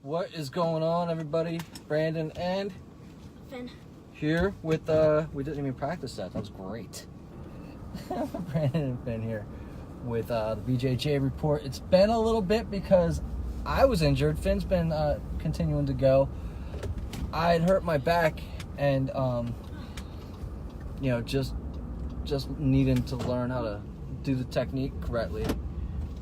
What is going on, everybody? Brandon and Finn here with we didn't even practice that. That was great. Brandon and Finn here with the BJJ report. It's been a little bit because I was injured. Finn's been continuing to go. I had hurt my back and just needing to learn how to do the technique correctly.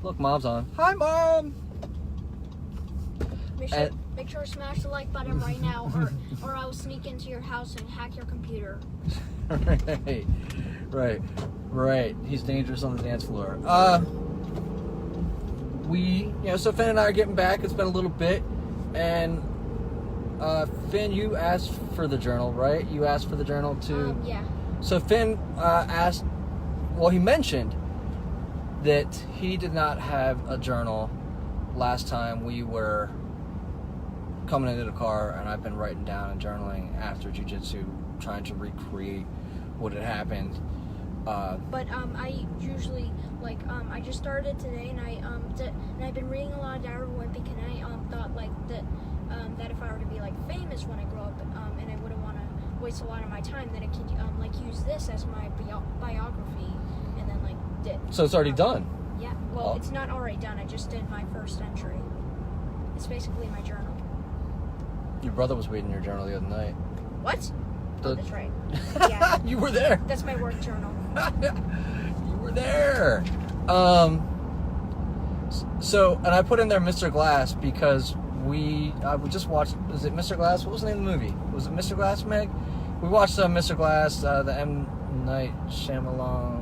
Look, Mom's on. Hi, Mom. Make sure to smash the like button right now, or I'll sneak into your house and hack your computer. Right. He's dangerous on the dance floor. So Finn and I are getting back. It's been a little bit, and Finn, you asked for the journal, right? You asked for the journal too. Yeah. So Finn asked. Well, he mentioned that he did not have a journal last time we were coming into the car, and I've been writing down and journaling after jiu-jitsu, trying to recreate what had happened. But I usually I just started today, and I've been reading a lot of Darryl Wimpick, and I thought that if I were to be famous when I grow up, and I wouldn't want to waste a lot of my time, then I could use this as my biography, and then So it's already done. Yeah. Well, It's not already done. I just did my first entry. It's basically my journal. Your brother was reading your journal the other night. What? Oh, that's right. Yeah. You were there. That's my work journal. You were there. So, and I put in there Mr. Glass because we just watched. Was it Mr. Glass? What was the name of the movie? Was it Mr. Glass, Meg? We watched Mr. Glass, the M. Night Shyamalan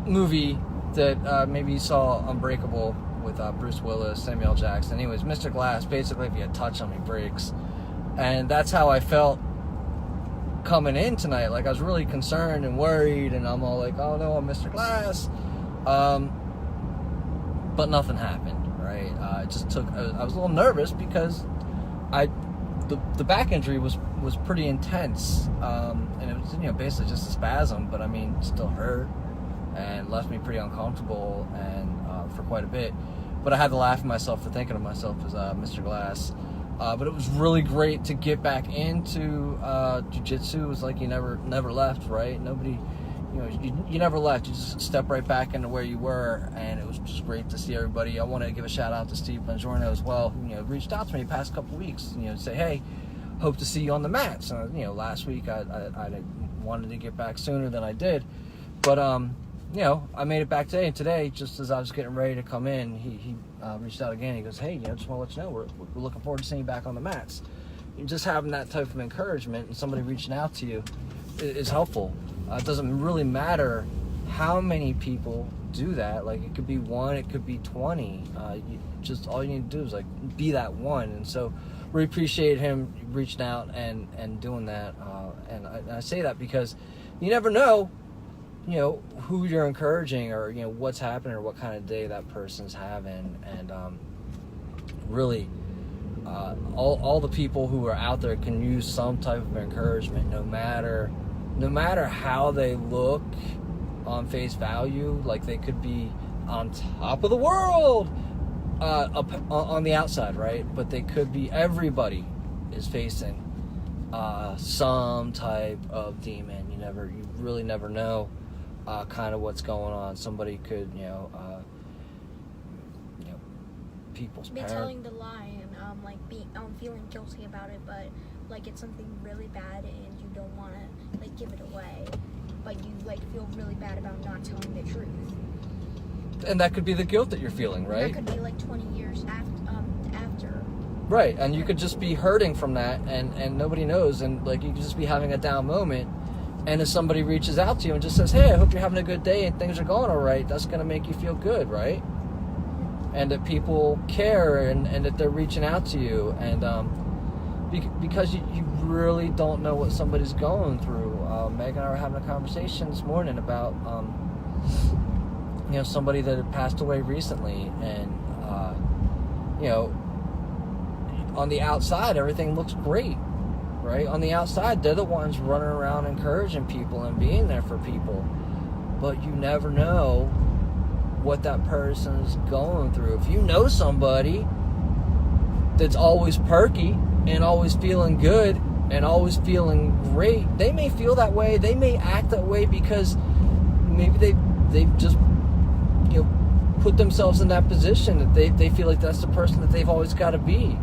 movie that maybe you saw, Unbreakable, with Bruce Willis, Samuel L. Jackson. Anyways, Mr. Glass, basically if you touch him, he breaks. And that's how I felt coming in tonight. I was really concerned and worried, and I'm all like, oh no, I'm Mr. Glass. But nothing happened, right? I was a little nervous because the back injury was pretty intense. And it was, basically just a spasm, but it still hurt and left me pretty uncomfortable and for quite a bit. But I had to laugh at myself for thinking of myself as Mr. Glass. But it was really great to get back into jiu-jitsu. It was like you never left, right? Nobody, you never left. You just stepped right back into where you were, and it was just great to see everybody. I want to give a shout out to Steve Bongiorno as well, who reached out to me the past couple weeks, to say, hey, hope to see you on the mats. Last week I wanted to get back sooner than I did, but I made it back today, and today, just as I was getting ready to come in, he reached out again. He goes, hey, just want to let you know, we're looking forward to seeing you back on the mats. Just having that type of encouragement and somebody reaching out to you is helpful. It doesn't really matter how many people do that. It could be 1, it could be 20. Just all you need to do is be that one. And so we appreciate him reaching out and doing that. And I say that because you never know, who you're encouraging, or what's happening, or what kind of day that person's having. And really all the people who are out there can use some type of encouragement, no matter how they look on face value. They could be on top of the world on the outside, right? But they could be, everybody is facing some type of demon. You really never know kind of what's going on. Somebody could, people's parents. Telling the lie and feeling guilty about it, but it's something really bad and you don't want to give it away, but you feel really bad about not telling the truth. And that could be the guilt that you're feeling, right? That could be 20 years after. Right, and you could just be hurting from that, and nobody knows, and you could just be having a down moment. And if somebody reaches out to you and just says, hey, I hope you're having a good day and things are going all right, that's going to make you feel good, right? And that people care and that they're reaching out to you. And because you really don't know what somebody's going through. Meg and I were having a conversation this morning about, somebody that had passed away recently. And, on the outside, everything looks great. Right? On the outside, they're the ones running around encouraging people and being there for people. But you never know what that person's going through. If you know somebody that's always perky and always feeling good and always feeling great, they may feel that way. They may act that way because maybe they've just, you know, put themselves in that position that they feel like that's the person that they've always got to be.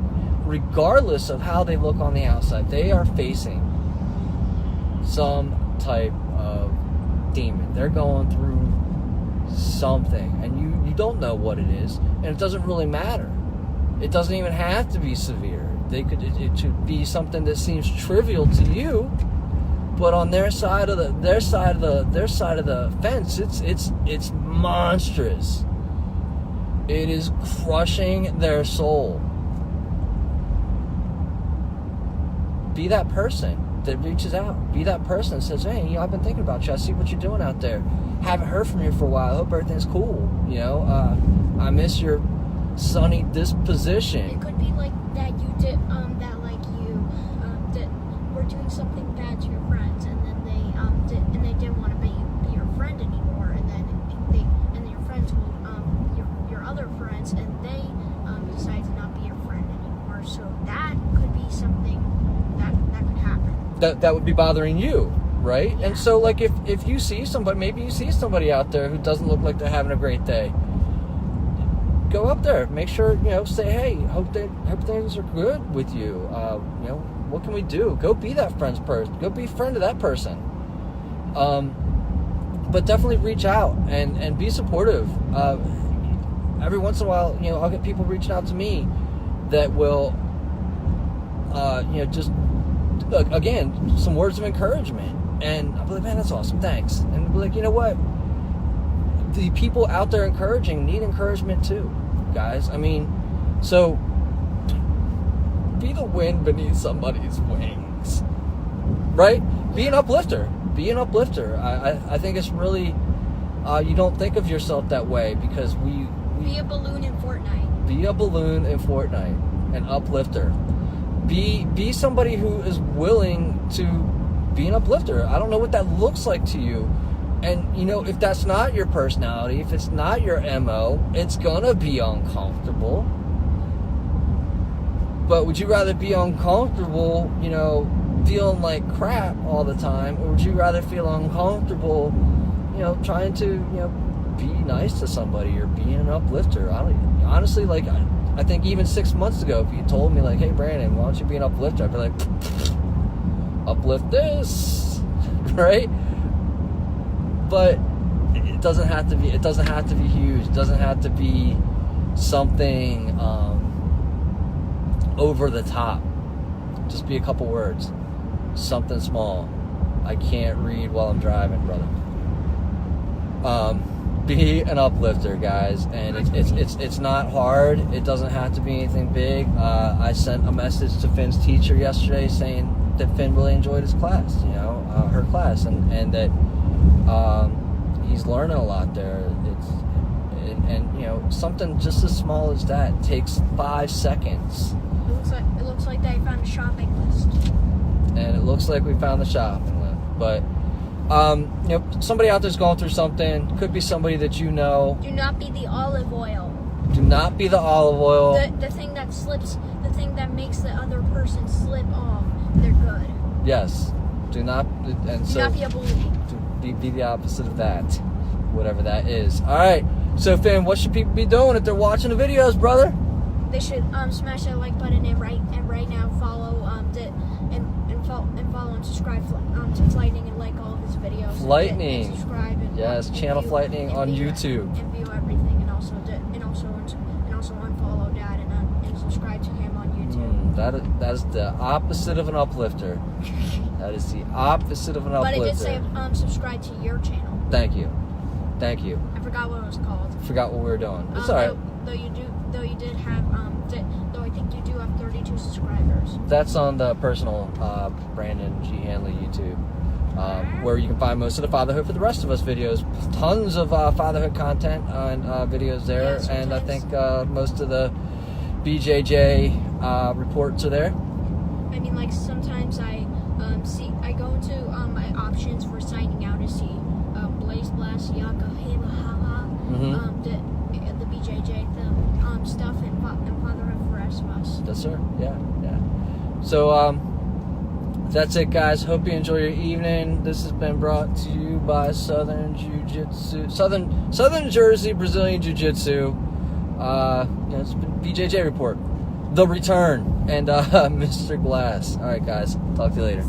Regardless of how they look on the outside, they are facing some type of demon. They're going through something, and you don't know what it is, and it doesn't really matter. It doesn't even have to be severe. It should be something that seems trivial to you, but on their side of the fence, it's monstrous. It is crushing their soul. Be that person that reaches out. Be that person that says, hey, I've been thinking about you. I see what you're doing out there. Haven't heard from you for a while. I hope everything's cool. I miss your sunny disposition. It could be like that you did, that like you were doing something bad to your friends, and then they didn't want to be your friend anymore, and then your friends will your other friends, and they decide to not be your friend anymore. So that could be something that could happen. That would be bothering you, right? Yeah. And so, like, if you see somebody, maybe you see somebody out there who doesn't look like they're having a great day, go up there, make sure, say, hey, hope things are good with you. What can we do? Go be that friend's person. Go be a friend of that person. But definitely reach out and be supportive. Every once in a while, I'll get people reaching out to me that will, just, again, some words of encouragement. And I'll be like, man, that's awesome, thanks. And I'll be like, you know what? The people out there encouraging need encouragement too, guys. I mean, so be the wind beneath somebody's wings, right? Be an uplifter. Be an uplifter. I think it's really, you don't think of yourself that way because we be a balloon in Fortnite. Be a balloon in Fortnite, an uplifter. Be somebody who is willing to be an uplifter. I don't know what that looks like to you. And, if that's not your personality, if it's not your MO, it's gonna be uncomfortable. But would you rather be uncomfortable, feeling like crap all the time, or would you rather feel uncomfortable, trying to, be nice to somebody or be an uplifter? Honestly, like, I think even 6 months ago, if you told me, like, hey, Brandon, why don't you be an uplifter? I'd be like, uplift this, right? But it doesn't have to be. It doesn't have to be huge. It doesn't have to be something over the top. Just be a couple words. Something small. I can't read while I'm driving, brother. Be an uplifter, guys, and it's not hard. It doesn't have to be anything big. I sent a message to Finn's teacher yesterday saying that Finn really enjoyed his class. Her class, and that. He's learning a lot there. And something just as small as that takes 5 seconds. It looks like they found a shopping list. And it looks like we found the shopping list. But somebody out there's going through something. Could be somebody that you know. Do not be the olive oil. Do not be the olive oil. The thing that slips, the thing that makes the other person slip off. They're good. Yes. Do not. And do not be a bully. Be the opposite of that, whatever that is. All right. So, Finn, what should people be doing if they're watching the videos, brother? They should smash that like button and right now follow follow and subscribe to Flightning and like all of his videos. Flightning. And subscribe and yes, channel Flightning on YouTube. And view everything, and also unfollow Dad and subscribe to him on YouTube. That is the opposite of an uplifter. That is the opposite of an uplifter. But it did say subscribe to your channel. Thank you. I forgot what it was called. Forgot what we were doing. It's all right. Though I think you do have 32 subscribers. That's on the personal Brandon G. Hanley YouTube, where you can find most of the Fatherhood for the Rest of Us videos. Tons of fatherhood content and videos there, yeah, and I think most of the BJJ reports are there. I mean, like sometimes I go into my options for signing out to see Blaze Blast, Yaka, Hela, Hala, the BJJ, the stuff, and Fatherhood for the Rest of Us. The Yes, sir. Yeah. So, that's it, guys. Hope you enjoy your evening. This has been brought to you by Southern Jersey Brazilian Jiu-Jitsu. It's been BJJ Report, The Return, and Mr. Glass. All right, guys. Talk to you later.